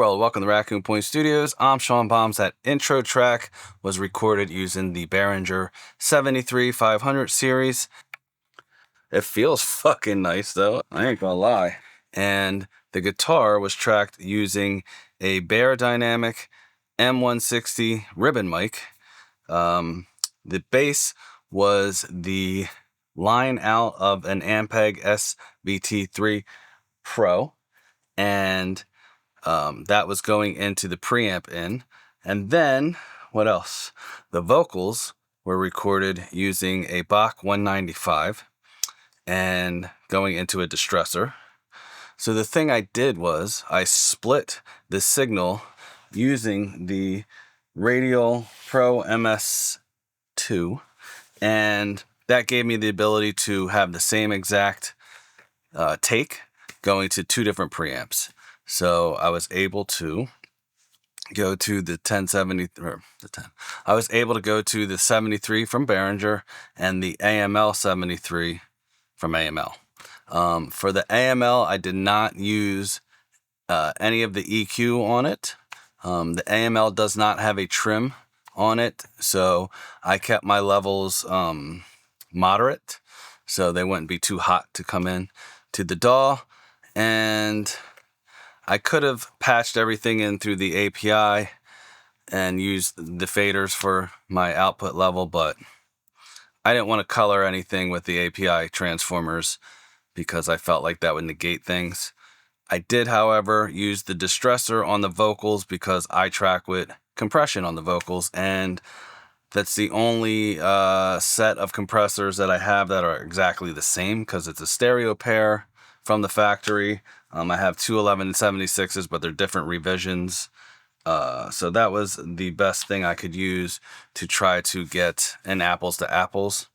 world. Welcome to Raccoon Point Studios. I'm Sean Bombs. That intro track was recorded using the Behringer 73-500 series. It feels fucking nice though, I ain't gonna lie. And the guitar was tracked using a Bear Dynamic M160 ribbon mic. The bass was the line out of an Ampeg SVT3 Pro, and that was going into the preamp in. And then, what else? The vocals were recorded using a Bach 195 and going into a distressor. So the thing I did was I split the signal using the Radial Pro MS2, and that gave me the ability to have the same exact take going to two different preamps. So I was able to go to the 1070, or the 10. I was able to go to the 73 from Behringer and the AML 73 from AML. For the AML, I did not use any of the EQ on it. The AML does not have a trim on it, so I kept my levels moderate, so they wouldn't be too hot to come in to the DAW. And I could have patched everything in through the API and used the faders for my output level, but I didn't want to color anything with the API transformers because I felt like that would negate things. I did, however, use the distressor on the vocals because I track with compression on the vocals, and that's the only set of compressors that I have that are exactly the same because it's a stereo pair from the factory. I have two 1176s, but they're different revisions. So that was the best thing I could use to try to get an apples to apples.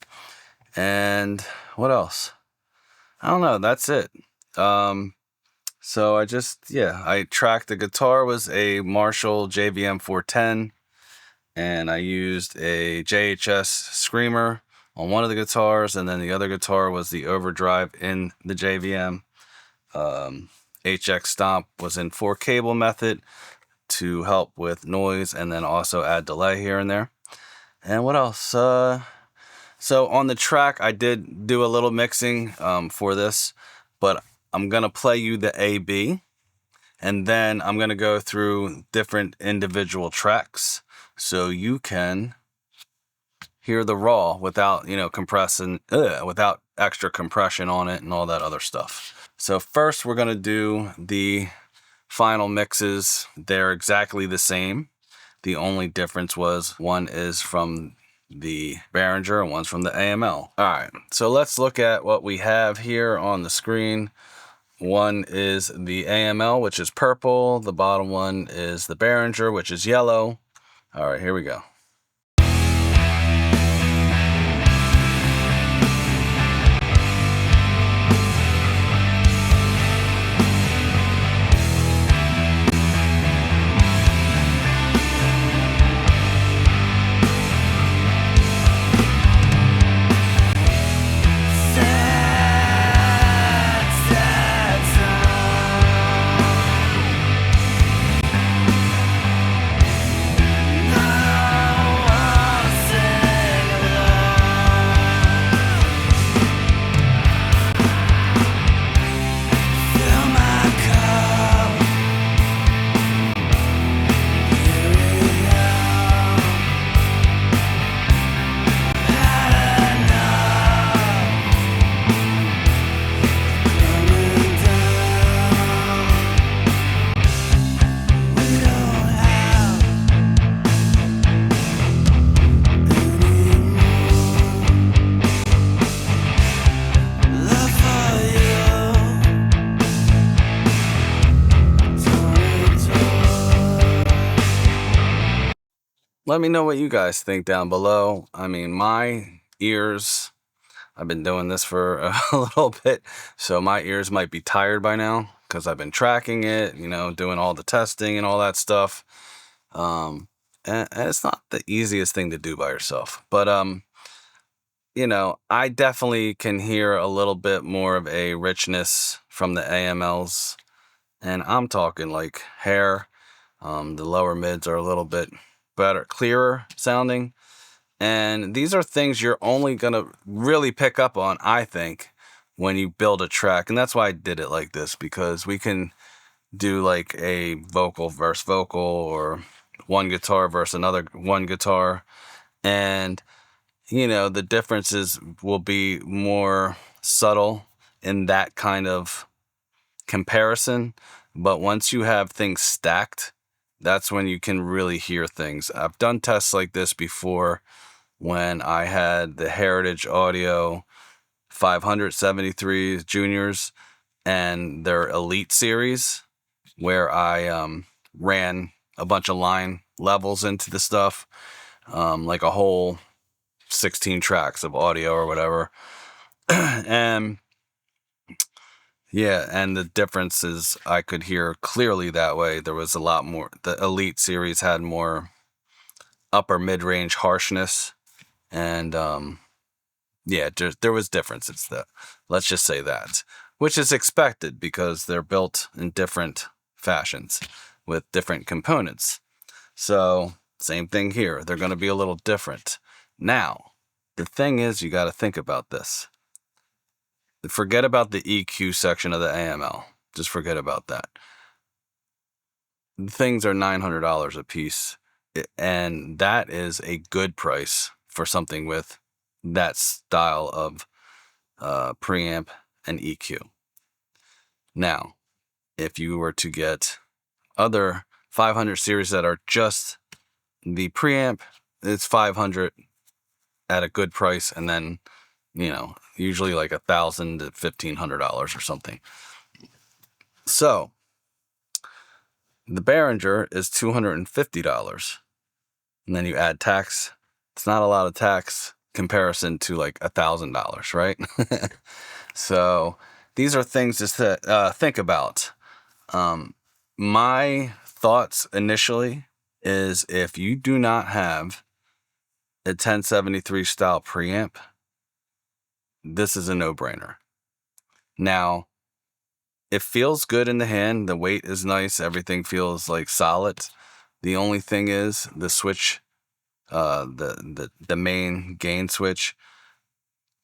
And what else? I don't know. That's it. So I tracked the guitar was a Marshall JVM 410, and I used a JHS Screamer on one of the guitars, and then the other guitar was the overdrive in the JVM. HX Stomp was in 4-cable method to help with noise and then also add delay here and there. And what else? So on the track, I did do a little mixing for this, but I'm going to play you the A-B, and then I'm going to go through different individual tracks so you can hear the raw without, compressing, without extra compression on it and all that other stuff. So first we're going to do the final mixes. They're exactly the same. The only difference was one is from the Behringer and one's from the AML. All right, so let's look at what we have here on the screen. One is the AML, which is purple. The bottom one is the Behringer, which is yellow. All right, here we go. Let me know what you guys think down below. I mean, my ears, I've been doing this for a little bit, so my ears might be tired by now because I've been tracking it, doing all the testing and all that stuff. And it's not the easiest thing to do by yourself, but I definitely can hear a little bit more of a richness from the AMLs, and I'm talking like hair The lower mids are a little bit better, clearer sounding. And these are things you're only going to really pick up on, I think, when you build a track. And that's why I did it like this, because we can do like a vocal versus vocal, or one guitar versus another one guitar. And, you know, the differences will be more subtle in that kind of comparison. But once you have things stacked, that's when you can really hear things. I've done tests like this before when I had the Heritage Audio 573 Juniors and their Elite series, where I ran a bunch of line levels into the stuff, like a whole 16 tracks of audio or whatever. And yeah, and the differences I could hear clearly that way. There was a lot more. The Elite series had more upper mid-range harshness, and yeah, there was differences. Let's just say that, which is expected because they're built in different fashions with different components. So same thing here. They're going to be a little different. Now, the thing is, you got to think about this. Forget about the EQ section of the AML. Just forget about that. The things are $900 a piece, and that is a good price for something with that style of preamp and EQ. Now, if you were to get other 500 series that are just the preamp, it's 500 at a good price, and then, you know, usually like $1,000 to $1,500 or something. So the Behringer is $250, and then you add tax. It's not a lot of tax comparison to like $1,000, right? So these are things just to think about. My thoughts initially is, if you do not have a 1073 style preamp, this is a no-brainer. Now, it feels good in the hand. The weight is nice. Everything feels like solid. The only thing is the switch, the main gain switch,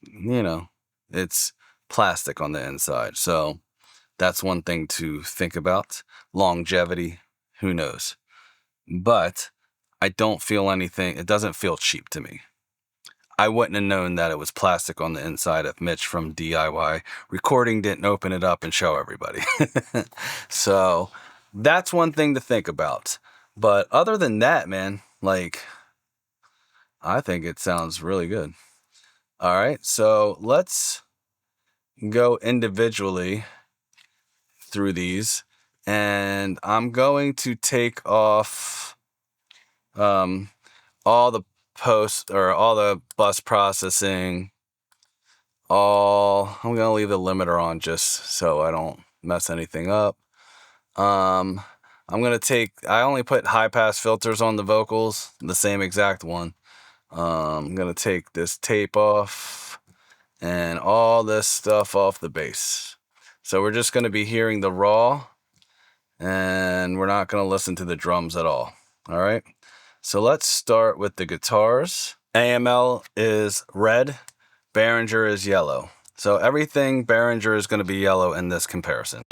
you know, it's plastic on the inside. So that's one thing to think about. Longevity, who knows? But I don't feel anything. It doesn't feel cheap to me. I wouldn't have known that it was plastic on the inside if Mitch from DIY Recording didn't open it up and show everybody. So that's one thing to think about. But other than that, man, like, I think it sounds really good. All right, so let's go individually through these. And I'm going to take off all the all the bus processing. I'm gonna leave the limiter on just so I don't mess anything up. I only put high pass filters on the vocals, the same exact one. I'm gonna take this tape off and all this stuff off the bass. So we're just gonna be hearing the raw, and we're not gonna listen to the drums at all. All right. So let's start with the guitars. AML is red, Behringer is yellow. So everything Behringer is going to be yellow in this comparison.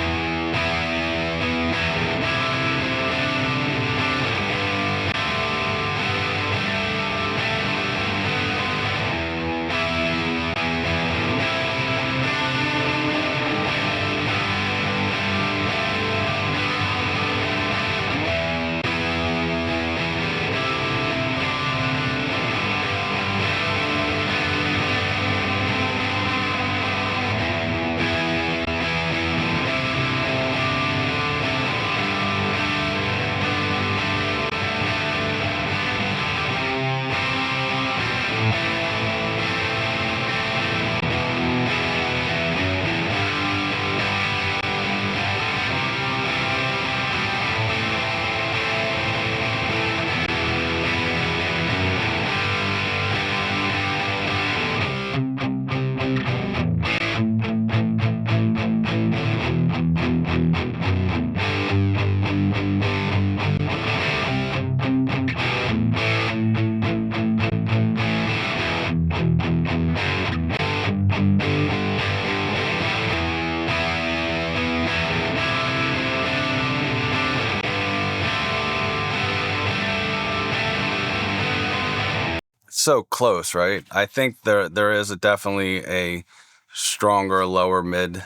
so close, right? I think there is definitely a stronger lower mid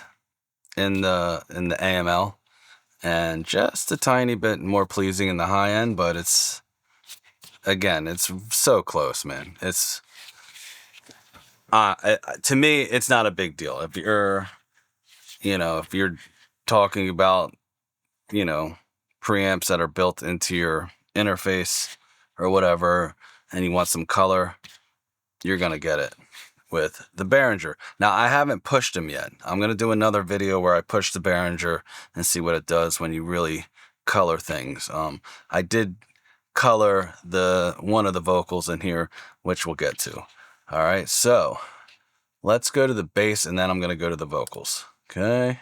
in the AML, and just a tiny bit more pleasing in the high end, but it's so close, man. It's to me, it's not a big deal. If you're talking about, preamps that are built into your interface or whatever, and you want some color, you're going to get it with the Behringer. Now, I haven't pushed them yet. I'm going to do another video where I push the Behringer and see what it does when you really color things. I did color one of the vocals in here, which we'll get to. All right, so let's go to the bass, and then I'm going to go to the vocals. Okay,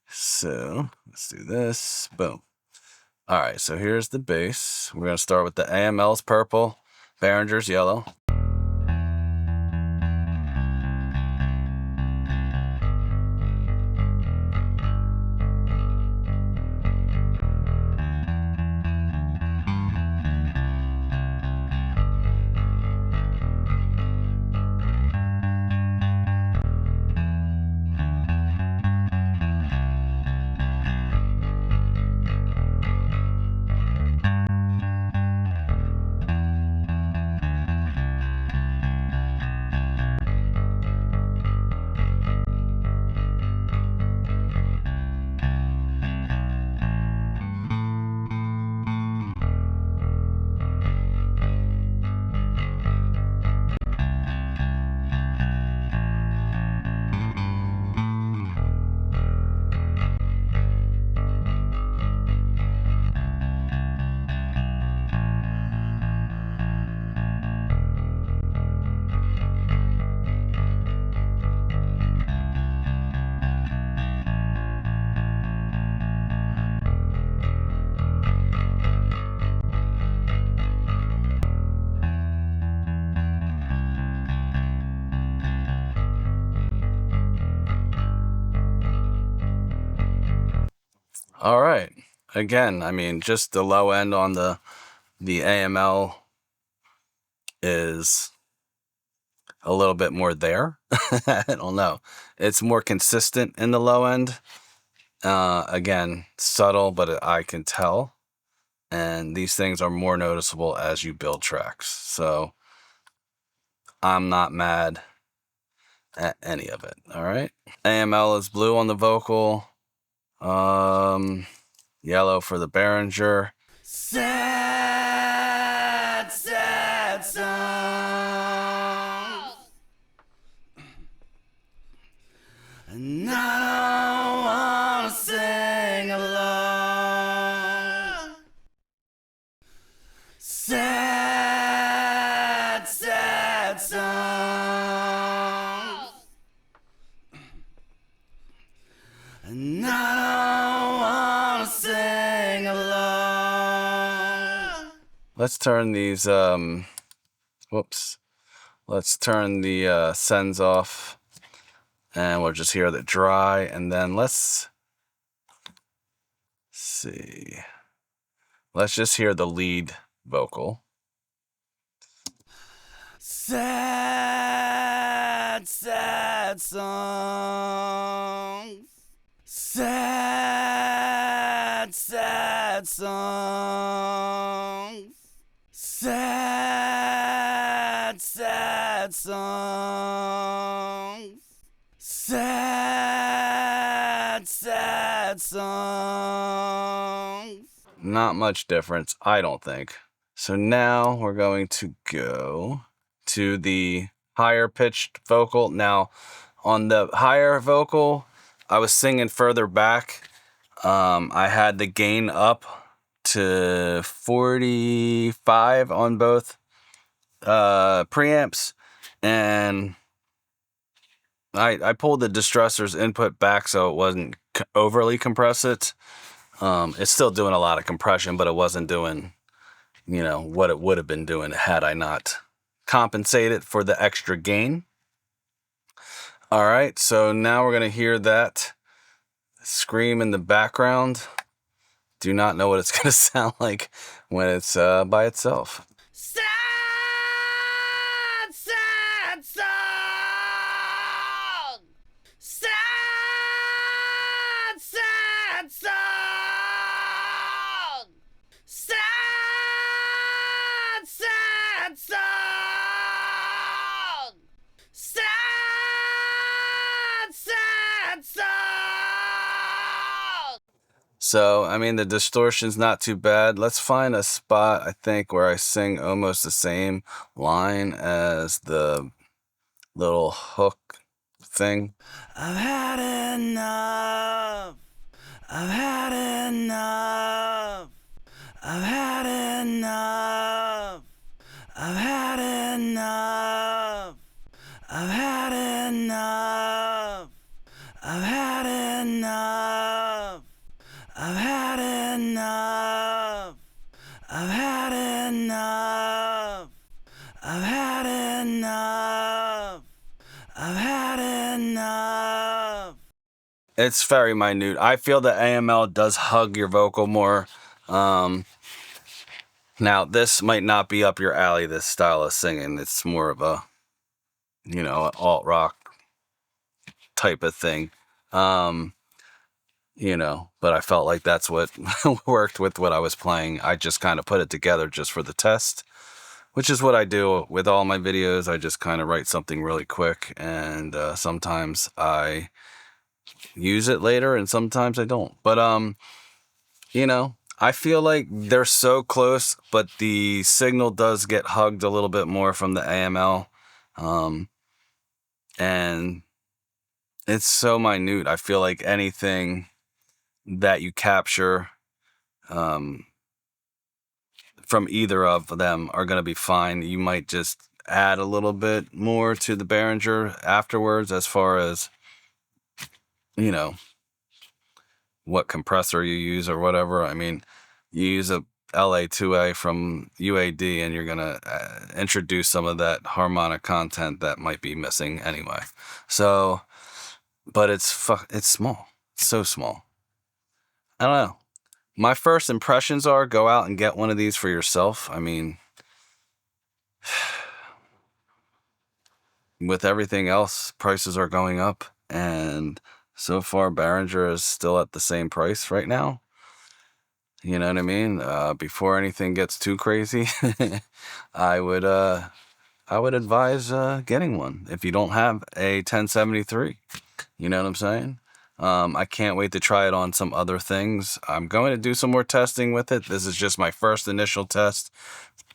so let's do this. Boom. All right, so here's the bass. We're going to start with the AML's purple, Behringer's yellow. All right. Again, I mean, just the low end on the AML is a little bit more there. I don't know. It's more consistent in the low end. Again, subtle, but I can tell. And these things are more noticeable as you build tracks. So I'm not mad at any of it. All right. AML is blue on the vocal. Yellow for the Behringer. Sad, sad songs. And I don't wanna sing along. Sad, sad songs. And I don't wanna sing along. Let's turn these, let's turn the sends off, and we'll just hear the dry, and then let's see. Let's just hear the lead vocal. Sad, sad songs. Sad, sad songs. Sad, sad songs. Sad, sad songs. Not much difference, I don't think. So now we're going to go to the higher pitched vocal. Now, on the higher vocal, I was singing further back. I had the gain up to 45 on both preamps, and I pulled the Distressor's input back so it wasn't overly compressed. It's still doing a lot of compression, but it wasn't doing, what it would have been doing had I not compensated for the extra gain. All right, so now we're going to hear that scream in the background. Do not know what it's going to sound like when it's by itself. Sad So, I mean, the distortion's not too bad. Let's find a spot, I think, where I sing almost the same line as the little hook thing. I've had enough. I've had enough. I've had enough. I've had enough. I've had enough. I've had enough. I've had enough. I've had enough. I've had enough. I've had enough. It's very minute. I feel that AML does hug your vocal more. Now, this might not be up your alley, this style of singing. It's more of a, alt-rock type of thing. But I felt like that's what worked with what I was playing. I just kind of put it together just for the test, which is what I do with all my videos. I just kind of write something really quick, and sometimes I use it later and sometimes I don't. But, I feel like they're so close, but the signal does get hugged a little bit more from the AML. And it's so minute. I feel like anything that you capture from either of them are going to be fine. You might just add a little bit more to the Behringer afterwards as far as, what compressor you use or whatever. I mean, you use a LA2A from UAD and you're going to introduce some of that harmonic content that might be missing anyway. So, but it's small. It's so small. I don't know. My first impressions are go out and get one of these for yourself. I mean, with everything else, prices are going up. And so far, Behringer is still at the same price right now. You know what I mean? Before anything gets too crazy, I would advise getting one if you don't have a 1073. You know what I'm saying? I can't wait to try it on some other things. I'm going to do some more testing with it. This is just my first initial test.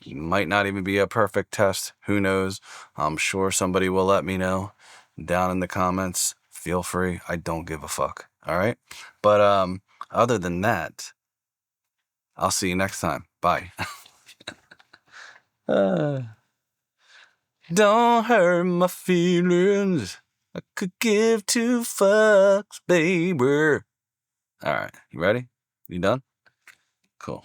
It might not even be a perfect test. Who knows? I'm sure somebody will let me know down in the comments. Feel free. I don't give a fuck. All right? But other than that, I'll see you next time. Bye. Don't hurt my feelings. I could give 2 fucks, baby. All right. You ready? You done? Cool.